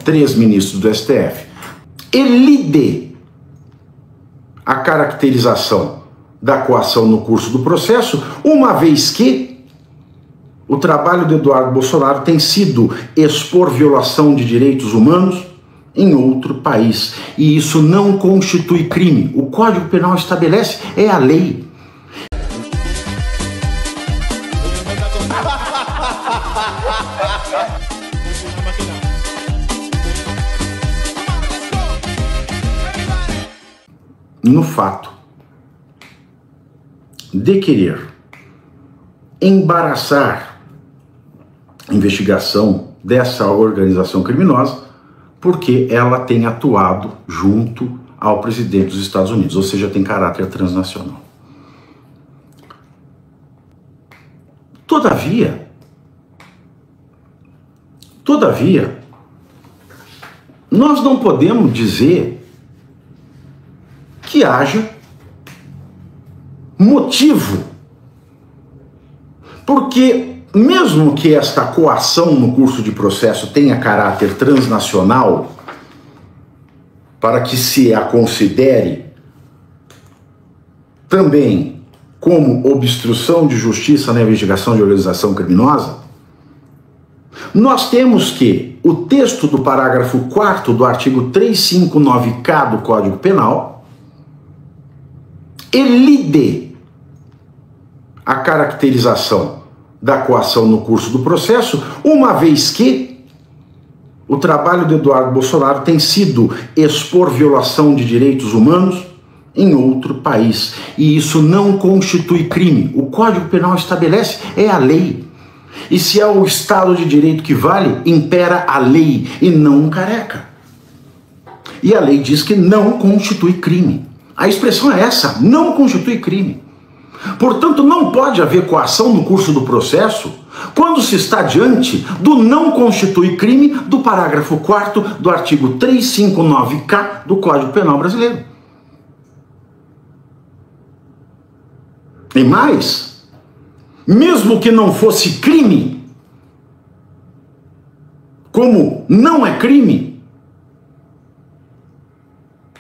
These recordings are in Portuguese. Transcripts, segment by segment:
3 ministros do STF, elide a caracterização da coação no curso do processo, uma vez que o trabalho de Eduardo Bolsonaro tem sido expor violação de direitos humanos em outro país. E isso não constitui crime. O Código Penal estabelece, é a lei. No fato de querer embaraçar a investigação dessa organização criminosa, porque ela tem atuado junto ao presidente dos Estados Unidos, ou seja, tem caráter transnacional. Todavia, nós não podemos dizer que haja motivo, porque mesmo que esta coação no curso de processo tenha caráter transnacional, para que se a considere também como obstrução de justiça na investigação de organização criminosa, nós temos que o texto do parágrafo 4º do artigo 359-K do Código Penal elide a caracterização da coação no curso do processo, uma vez que o trabalho de Eduardo Bolsonaro tem sido expor violação de direitos humanos em outro país. E isso não constitui crime. O Código Penal estabelece, é a lei. E se é o Estado de Direito que vale, impera a lei e não um careca. E a lei diz que não constitui crime. A expressão é essa, não constitui crime. Portanto, não pode haver coação no curso do processo quando se está diante do não constitui crime do parágrafo 4º do artigo 359-K do Código Penal brasileiro. E mais, mesmo que não fosse crime, como não é crime,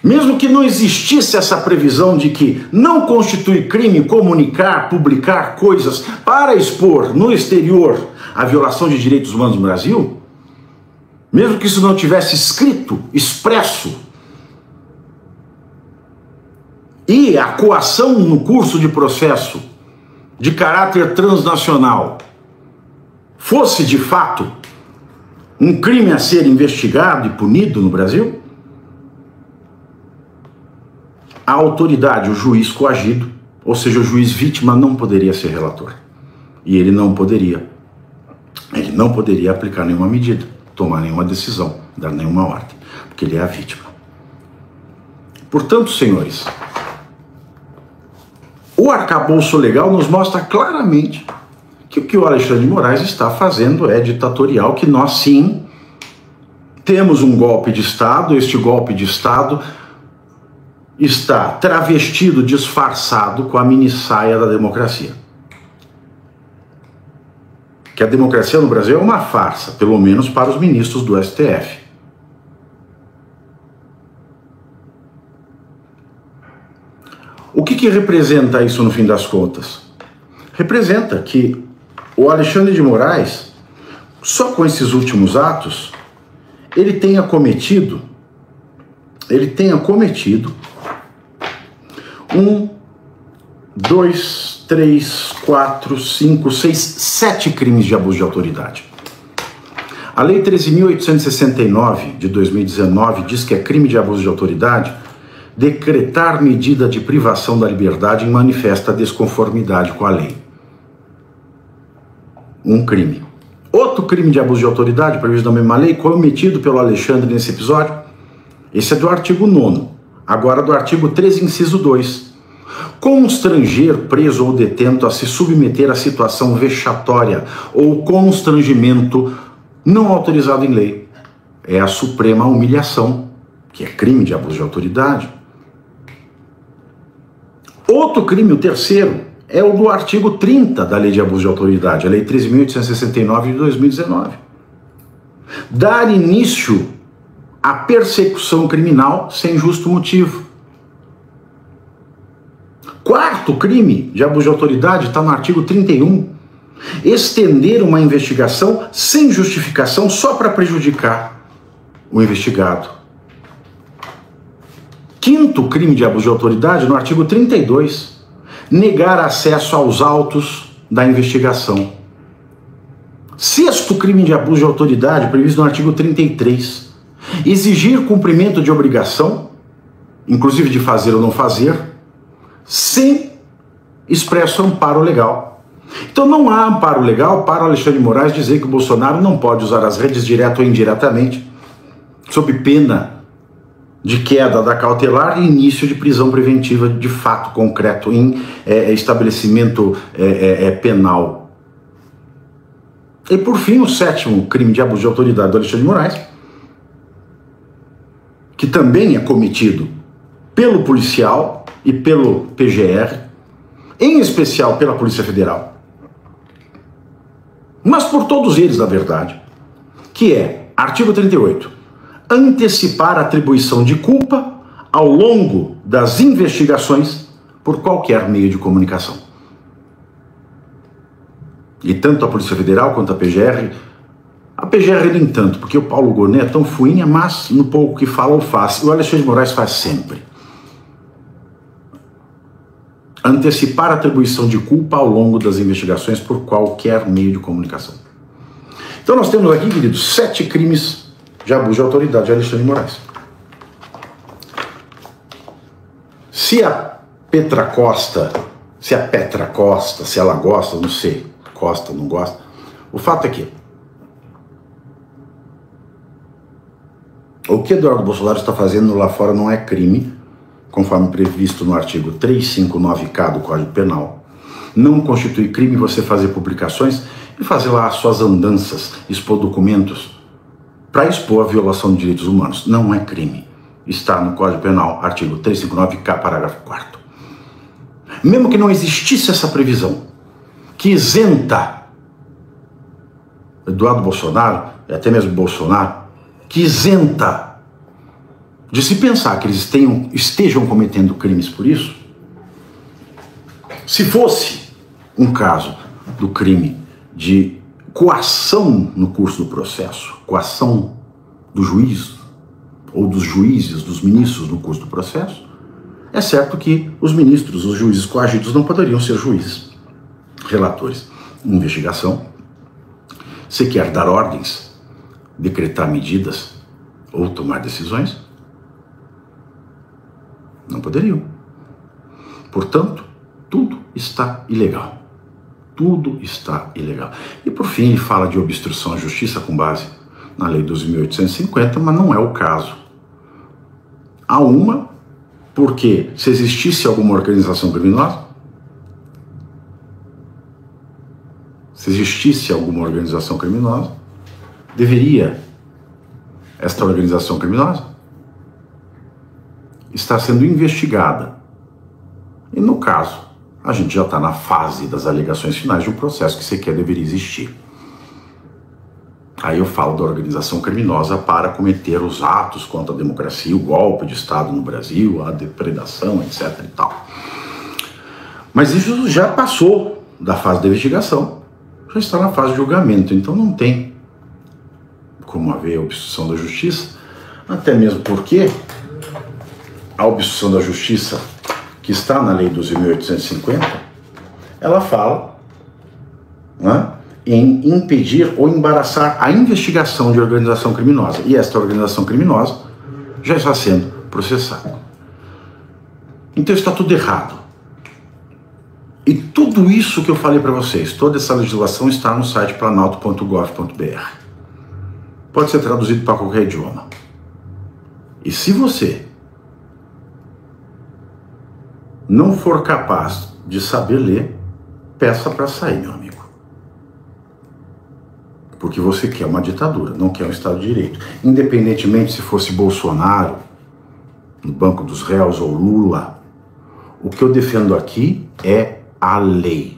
mesmo que não existisse essa previsão de que não constitui crime comunicar, publicar coisas para expor no exterior a violação de direitos humanos no Brasil, mesmo que isso não tivesse escrito, expresso, e a coação no curso de processo de caráter transnacional fosse de fato um crime a ser investigado e punido no Brasil, a autoridade, o juiz coagido, ou seja, o juiz vítima, não poderia ser relator. E ele não poderia aplicar nenhuma medida, tomar nenhuma decisão, dar nenhuma ordem, porque ele é a vítima. Portanto, senhores, o arcabouço legal nos mostra claramente que o que o Alexandre de Moraes está fazendo é ditatorial, que nós sim temos um golpe de Estado. Este golpe de Estado está travestido, disfarçado com a minissaia da democracia. Que a democracia no Brasil é uma farsa, pelo menos para os ministros do STF. O que representa isso no fim das contas? Representa que o Alexandre de Moraes, só com esses últimos atos, ele tenha cometido 1, 2, 3, 4, 5, 6, 7 crimes de abuso de autoridade. A Lei 13.869 de 2019 diz que é crime de abuso de autoridade decretar medida de privação da liberdade em manifesta desconformidade com a lei. Um crime. Outro crime de abuso de autoridade, previsto na mesma lei, cometido pelo Alexandre nesse episódio, esse é do artigo 9º, agora do artigo 13, inciso 2. Constranger preso ou detento a se submeter a situação vexatória ou constrangimento não autorizado em lei. É a suprema humilhação, que é crime de abuso de autoridade. Outro crime, o terceiro, é o do artigo 30 da Lei de Abuso de Autoridade, a Lei 13.869 de 2019. Dar início a persecução criminal sem justo motivo. Quarto crime de abuso de autoridade está no artigo 31. Estender uma investigação sem justificação só para prejudicar o investigado. Quinto crime de abuso de autoridade no artigo 32. Negar acesso aos autos da investigação. Sexto crime de abuso de autoridade previsto no artigo 33. Exigir cumprimento de obrigação, inclusive de fazer ou não fazer, sem expresso amparo legal. Então não há amparo legal para o Alexandre de Moraes dizer que o Bolsonaro não pode usar as redes direto ou indiretamente, sob pena de queda da cautelar e início de prisão preventiva de fato concreto em estabelecimento penal. E por fim, o sétimo crime de abuso de autoridade do Alexandre de Moraes, que também é cometido pelo policial e pelo PGR, em especial pela Polícia Federal, mas por todos eles, na verdade, que é, artigo 38, antecipar a atribuição de culpa ao longo das investigações por qualquer meio de comunicação. E tanto a Polícia Federal quanto a PGR nem tanto, porque o Paulo Gonet é tão fuinha, mas no pouco que fala ou faz, e o Alexandre de Moraes faz sempre. Antecipar a atribuição de culpa ao longo das investigações por qualquer meio de comunicação. Então nós temos aqui, queridos, 7 crimes de abuso de autoridade de Alexandre de Moraes. Se a Petra Costa, se ela gosta, não sei, Costa não gosta, o fato é que o que Eduardo Bolsonaro está fazendo lá fora não é crime, conforme previsto no artigo 359K do Código Penal. Não constitui crime você fazer publicações e fazer lá as suas andanças, expor documentos para expor a violação de direitos humanos. Não é crime. Está no Código Penal, artigo 359K, parágrafo 4º. Mesmo que não existisse essa previsão, que isenta Eduardo Bolsonaro, e até mesmo Bolsonaro, que isenta de se pensar que eles estejam cometendo crimes por isso, se fosse um caso do crime de coação no curso do processo, coação do juiz ou dos juízes, dos ministros no curso do processo, é certo que os ministros, os juízes coagidos não poderiam ser juízes, relatores em investigação. Se quer dar ordens, decretar medidas ou tomar decisões, não poderiam. Portanto, tudo está ilegal. Tudo está ilegal. E por fim, ele fala de obstrução à justiça com base na Lei 12.850, mas não é o caso. Há uma, porque se existisse alguma organização criminosa, deveria esta organização criminosa está sendo investigada. E no caso, a gente já está na fase das alegações finais de um processo que sequer deveria existir. Aí eu falo da organização criminosa para cometer os atos contra a democracia, o golpe de Estado no Brasil, a depredação, etc. e tal. Mas isso já passou da fase da investigação, já está na fase de julgamento, então não tem como haver obstrução da justiça, até mesmo porque a obstrução da justiça, que está na Lei 12.850, ela fala, né, em impedir ou embaraçar a investigação de organização criminosa. E esta organização criminosa já está sendo processada. Então está tudo errado. E tudo isso que eu falei para vocês, toda essa legislação está no site planalto.gov.br. Pode ser traduzido para qualquer idioma. E se você não for capaz de saber ler, peça para sair, meu amigo. Porque você quer uma ditadura, não quer um Estado de Direito. Independentemente se fosse Bolsonaro, no Banco dos Réus, ou Lula, o que eu defendo aqui é a lei.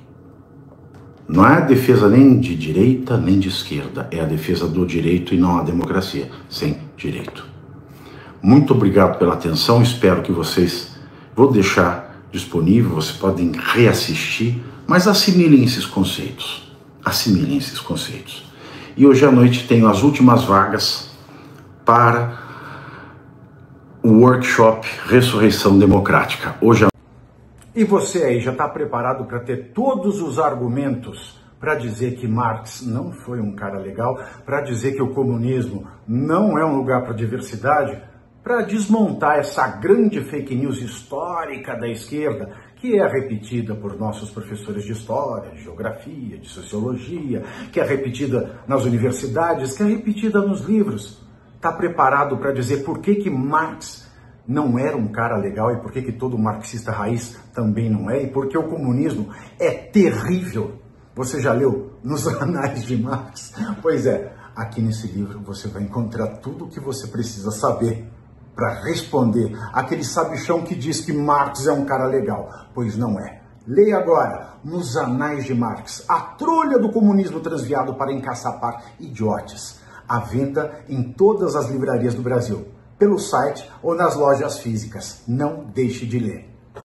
Não é a defesa nem de direita nem de esquerda, é a defesa do direito e não a democracia sem direito. Muito obrigado pela atenção, espero que vocês... Vou deixar disponível, vocês podem reassistir, mas assimilem esses conceitos. Assimilem esses conceitos. E hoje à noite tenho as últimas vagas para o workshop Ressurreição Democrática. E você aí já está preparado para ter todos os argumentos para dizer que Marx não foi um cara legal, para dizer que o comunismo não é um lugar para diversidade, para desmontar essa grande fake news histórica da esquerda, que é repetida por nossos professores de história, de geografia, de sociologia, que é repetida nas universidades, que é repetida nos livros. Está preparado para dizer por que Marx não era um cara legal e por que todo marxista raiz também não é, e porque o comunismo é terrível? Você já leu nos Anais de Marx? Pois é, aqui nesse livro você vai encontrar tudo o que você precisa saber para responder aquele sabichão que diz que Marx é um cara legal, pois não é. Leia agora, nos Anais de Marx, a trolha do comunismo transviado para encaçapar idiotes. À venda em todas as livrarias do Brasil, pelo site ou nas lojas físicas. Não deixe de ler.